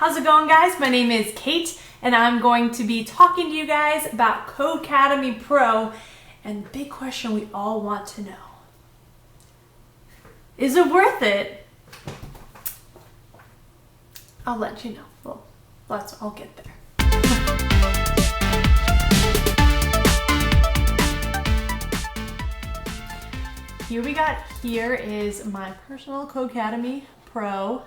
How's it going, guys? My name is Kate, and I'm going to be talking to you guys about Codecademy Pro. And the big question we all want to know, is it worth it? I'll let you know. Well, I'll get there. Here is my personal Codecademy Pro.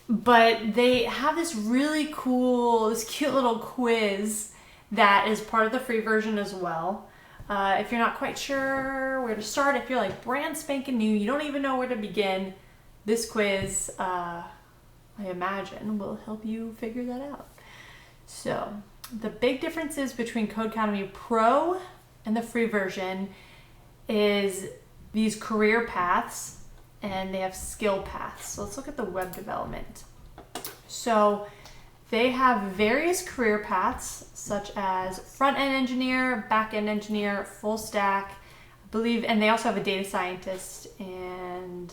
But they have this really cool, this cute little quiz that is part of the free version as well. If you're not quite sure where to start, if you're like brand spanking new, you don't even know where to begin, this quiz, I imagine, will help you figure that out. So the big differences between Codecademy Pro and the free version is these career paths, and they have skill paths. So let's look at the web development. So they have various career paths, such as front-end engineer, back-end engineer, full stack, I believe, and they also have a data scientist and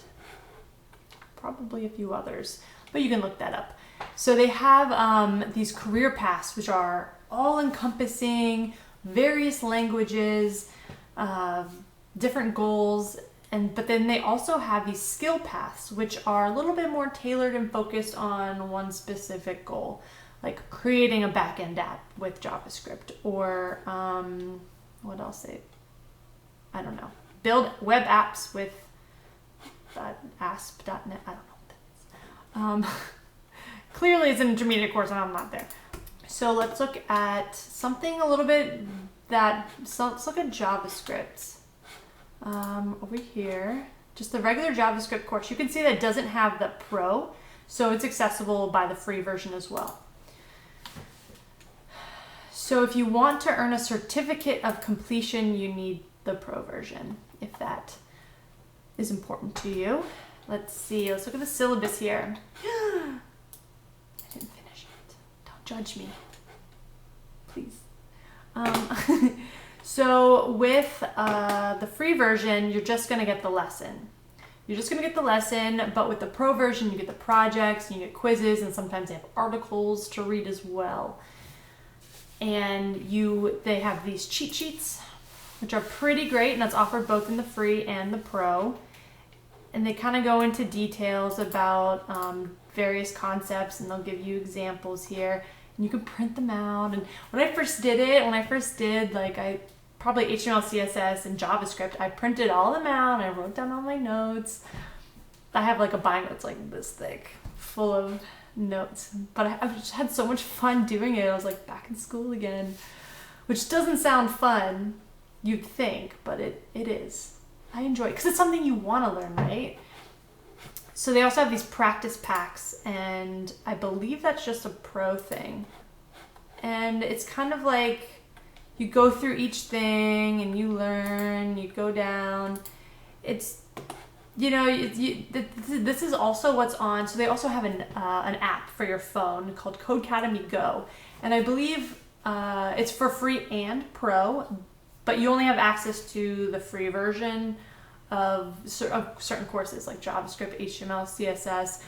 probably a few others, but you can look that up. So they have these career paths, which are all-encompassing, various languages, different goals, but then they also have these skill paths, which are a little bit more tailored and focused on one specific goal, like creating a back-end app with JavaScript, or what else? I don't know. Build web apps with ASP.NET. I don't know what that is. Clearly, it's an intermediate course, and I'm not there. So let's look at something a little bit so let's look at JavaScript. Over here, just the regular JavaScript course. You can see that it doesn't have the Pro, so it's accessible by the free version as well. So if you want to earn a certificate of completion, you need the Pro version, if that is important to you. Let's see, let's look at the syllabus here. I didn't finish it. Don't judge me, please. So with the free version, you're just going to get the lesson. But with the Pro version, you get the projects, you get quizzes, and sometimes they have articles to read as well. And they have these cheat sheets, which are pretty great, and that's offered both in the free and the Pro. And they kind of go into details about various concepts, and they'll give you examples here. And you can print them out. And when I first did probably HTML, CSS, and JavaScript, I printed all of them out, and I wrote down all my notes. I have like a binder that's like this thick, full of notes. But I just had so much fun doing it. I was like back in school again, which doesn't sound fun, you'd think, but it is. I enjoy it because it's something you want to learn, right? So they also have these practice packs, and I believe that's just a Pro thing. And it's kind of like you go through each thing and you learn, you go down. It's, this is also what's on. So they also have an app for your phone called Codecademy Go. And I believe it's for free and Pro, but you only have access to the free version of certain courses like JavaScript, HTML, CSS,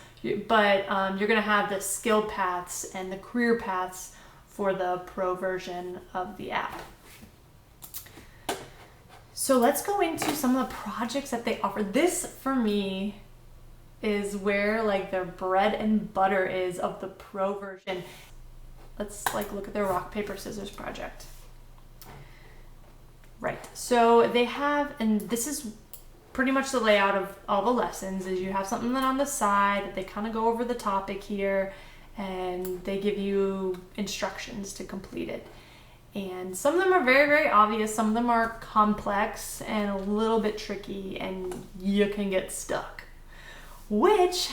but you're going to have the skill paths and the career paths for the Pro version of the app. So let's go into some of the projects that they offer. This, for me, is where like their bread and butter is of the Pro version. Let's look at their rock, paper, scissors project. Right, so they have, and this is pretty much the layout of all the lessons, is you have something on the side that they kind of go over the topic here, and they give you instructions to complete it. And some of them are very, very obvious. Some of them are complex and a little bit tricky, and you can get stuck. Which,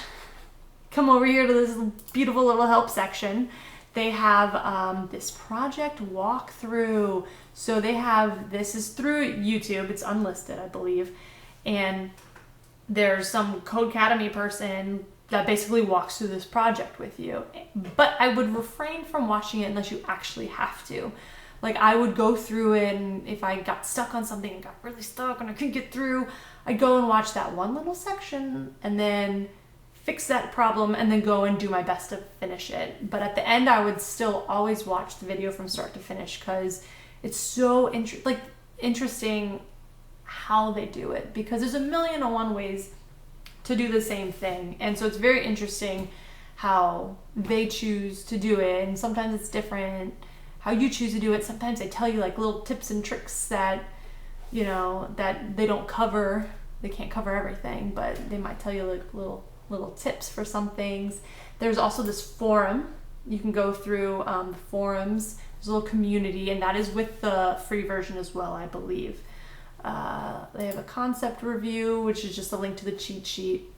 come over here to this beautiful little help section. They have this project walkthrough. So this is through YouTube. It's unlisted, I believe. And there's some Codecademy person that basically walks through this project with you. But I would refrain from watching it unless you actually have to. Like, I would go through it, and if I got stuck on something and got really stuck and I couldn't get through, I'd go and watch that one little section and then fix that problem and then go and do my best to finish it. But at the end, I would still always watch the video from start to finish because it's so interesting how they do it, because there's 1,000,001 ways to do the same thing. And so it's very interesting how they choose to do it. And sometimes it's different how you choose to do it. Sometimes they tell you like little tips and tricks that, you know, that they don't cover. They can't cover everything, but they might tell you like little tips for some things. There's also this forum. You can go through the forums. There's a little community, and that is with the free version as well, I believe. They have a concept review, which is just a link to the cheat sheet,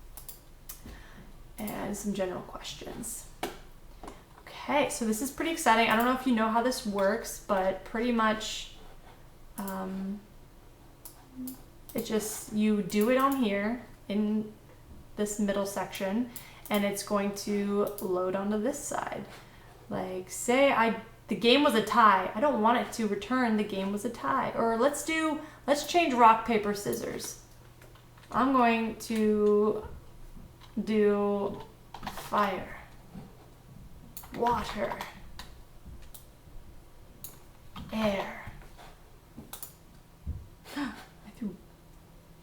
and some general questions. Okay, so this is pretty exciting. I don't know if you know how this works, but pretty much it just, you do it on here in this middle section, and it's going to load onto this side. Like, say the game was a tie. I don't want it to return the game was a tie. Or let's change rock, paper, scissors. I'm going to do fire, water, air.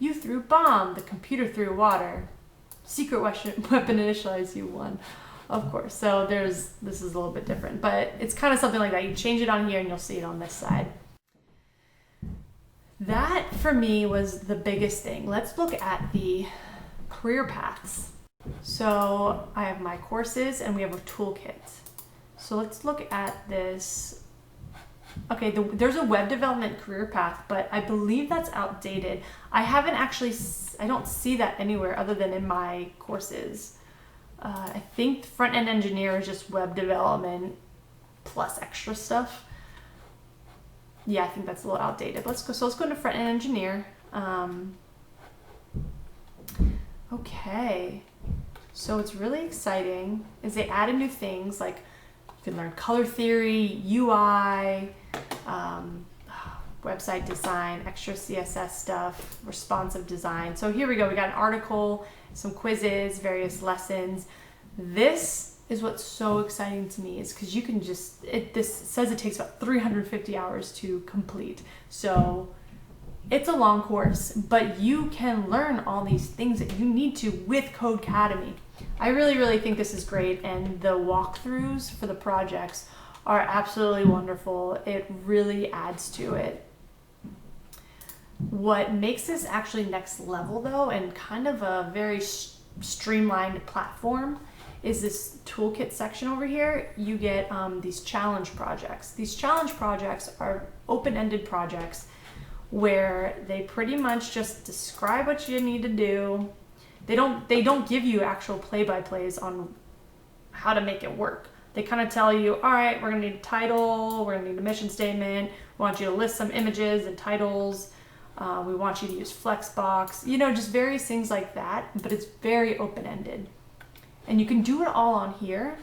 You threw bomb. The computer threw water. Secret weapon initialized, you won. Of course. So this is a little bit different, but it's kind of something like that. You change it on here and you'll see it on this side. That for me was the biggest thing. Let's look at the career paths. So I have my courses and we have a toolkit. So let's look at this. Okay, there's a web development career path, but I believe that's outdated. I don't see that anywhere other than in my courses. I think front-end engineer is just web development plus extra stuff. Yeah, I think that's a little outdated. Let's go into front-end engineer. Okay, so what's really exciting is they added new things like you can learn color theory, UI, website design, extra CSS stuff, responsive design. So here we go. We got an article, some quizzes, various lessons. This is what's so exciting to me, is because you can this says it takes about 350 hours to complete. So it's a long course, but you can learn all these things that you need to with Codecademy. I really, really think this is great, and the walkthroughs for the projects are absolutely wonderful. It really adds to it. What makes this actually next level though, and kind of a very streamlined platform, is this toolkit section over here. You get these challenge projects. These challenge projects are open-ended projects where they pretty much just describe what you need to do. They don't give you actual play-by-plays on how to make it work. They kind of tell you, all right, we're gonna need a title, we're gonna need a mission statement, we want you to list some images and titles, we want you to use Flexbox, just various things like that, but it's very open-ended. And you can do it all on here,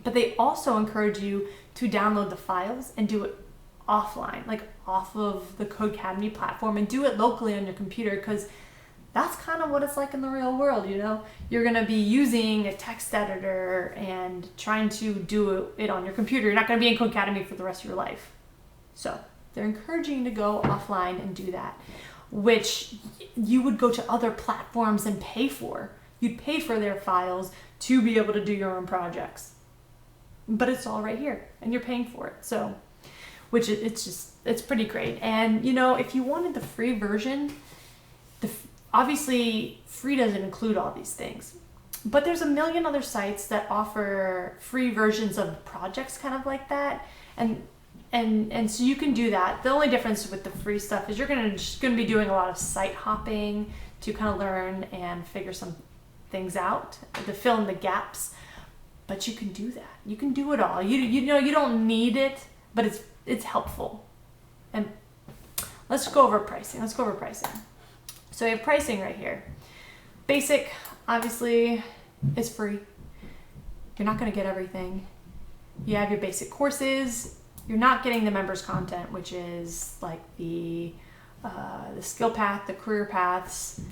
but they also encourage you to download the files and do it offline, like off of the Codecademy platform, and do it locally on your computer, because that's kind of what it's like in the real world, You're going to be using a text editor and trying to do it on your computer. You're not going to be in Codecademy for the rest of your life. So they're encouraging you to go offline and do that, which you would go to other platforms and pay for. You'd pay for their files to be able to do your own projects. But it's all right here, and you're paying for it. So, it's pretty great. And, if you wanted the free version, obviously, free doesn't include all these things, but there's a million other sites that offer free versions of projects kind of like that, and so you can do that. The only difference with the free stuff is you're just gonna be doing a lot of site hopping to kind of learn and figure some things out, to fill in the gaps. But you can do that. You can do it all. You don't need it, but it's helpful. And let's go over pricing. So we have pricing right here. Basic, obviously, is free. You're not going to get everything. You have your basic courses. You're not getting the members content, which is like the skill path, the career paths.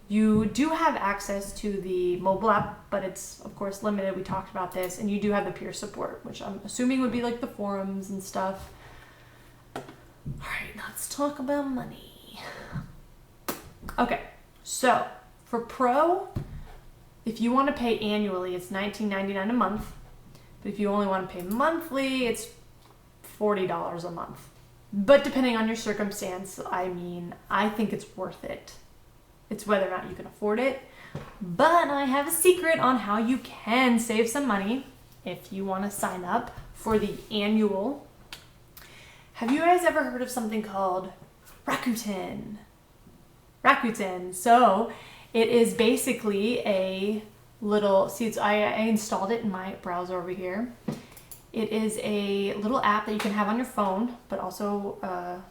You do have access to the mobile app, but it's of course limited. We talked about this, and you do have the peer support, which I'm assuming would be like the forums and stuff. All right, let's talk about money. Okay, so for Pro, if you want to pay annually, it's $19.99 a month. But if you only want to pay monthly, it's $40 a month. But depending on your circumstance, I mean, I think it's worth it. It's whether or not you can afford it. But I have a secret on how you can save some money if you want to sign up for the annual. Have you guys ever heard of something called Rakuten? Rakuten. So it is basically a little, see, I installed it in my browser over here. It is a little app that you can have on your phone, but also,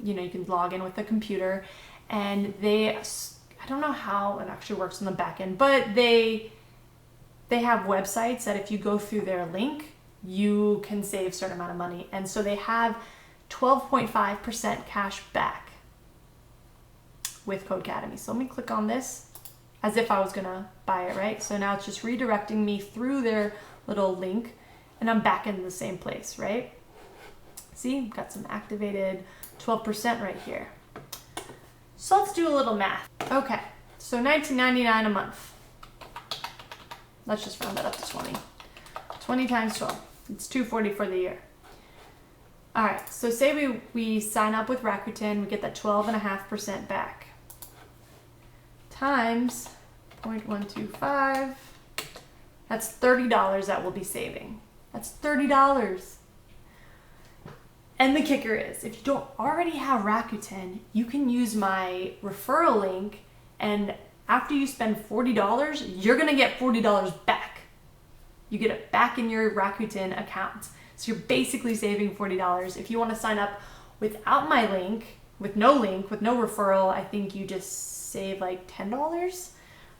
you can log in with the computer, and I don't know how it actually works on the back end, but they have websites that if you go through their link, you can save a certain amount of money. And so they have 12.5% cash back with Codecademy. So let me click on this as if I was gonna buy it, right? So now it's just redirecting me through their little link, and I'm back in the same place, right? See, got some activated 12% right here. So let's do a little math. Okay, so $19.99 a month. Let's just round that up to 20. 20 times 12, it's $240 for the year. All right, so say we sign up with Rakuten, we get that 12.5% back. Times 0.125, that's $30 that we'll be saving. That's $30. And the kicker is, if you don't already have Rakuten, you can use my referral link, and after you spend $40, you're gonna get $40 back. You get it back in your Rakuten account. So you're basically saving $40. If you wanna sign up without my link, with no referral, I think you just save like $10.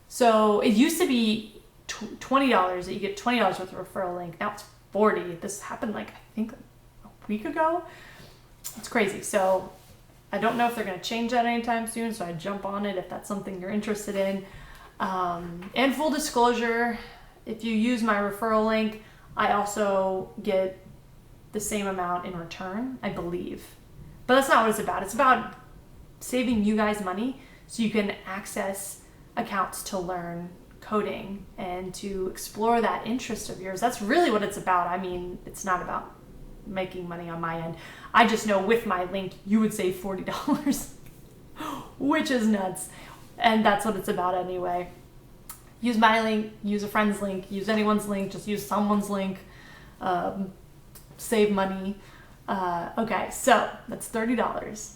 So it used to be $20 that you get $20 with a referral link. Now it's $40. This happened like, I think, week ago. It's crazy. So I don't know if they're going to change that anytime soon, so I jump on it if that's something you're interested in. And full disclosure, if you use my referral link, I also get the same amount in return, I believe. But that's not what it's about. It's about saving you guys money so you can access accounts to learn coding and to explore that interest of yours. That's really what it's about. I mean, it's not about making money on my end. I just know with my link, you would save $40, which is nuts. And that's what it's about anyway. Use my link, use a friend's link, use anyone's link, just use someone's link, save money. Okay, so that's $30.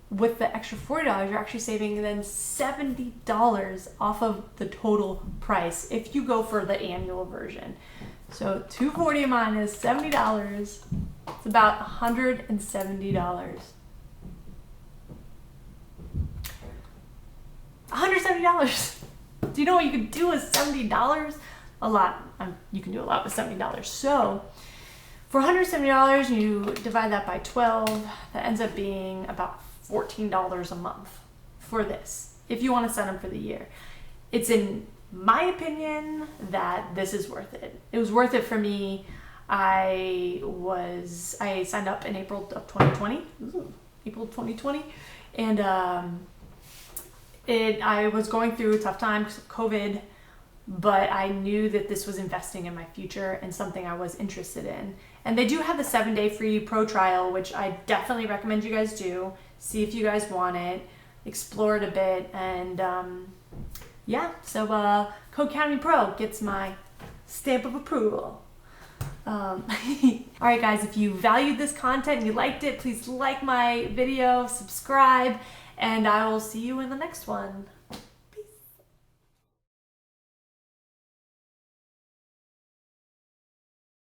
With the extra $40, you're actually saving then $70 off of the total price if you go for the annual version. So $240 minus $70, it's about $170. $170. Do you know what you can do with $70? A lot. You can do a lot with $70. So for $170, you divide that by 12. That ends up being about $14 a month for this, if you want to sign up for the year. It's in my opinion that this is worth it. It was worth it for me. I signed up in April of 2020. April 2020. And I was going through a tough time because of COVID, but I knew that this was investing in my future and something I was interested in. And they do have the 7-day free pro trial, which I definitely recommend you guys do. See if you guys want it, explore it a bit, and yeah, so Codecademy Pro gets my stamp of approval. All right, guys, if you valued this content and you liked it, please like my video, subscribe, and I will see you in the next one.